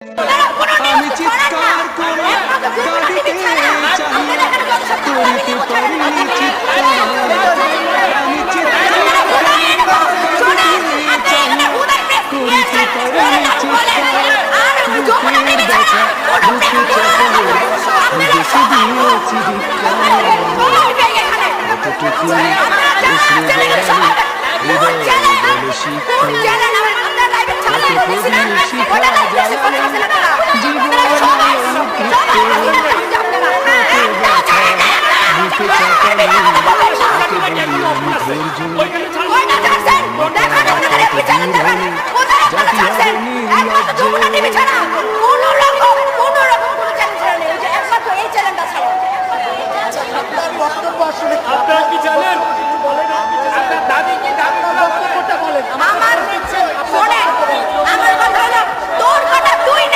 আমি চিৎকার করে কাঁদিতে চাই, করিতে পারিনি চিৎকার। আমি চিৎকার করে কাঁদিতে চাই, করিতে পারিনি চিৎকার। বুকের ব্যথা বুকে চাপা দেশে দিয়েছি ধিক্কার। কতটুকু অশ্রু জড়ালে হৃদয় বলে শিক্ষা।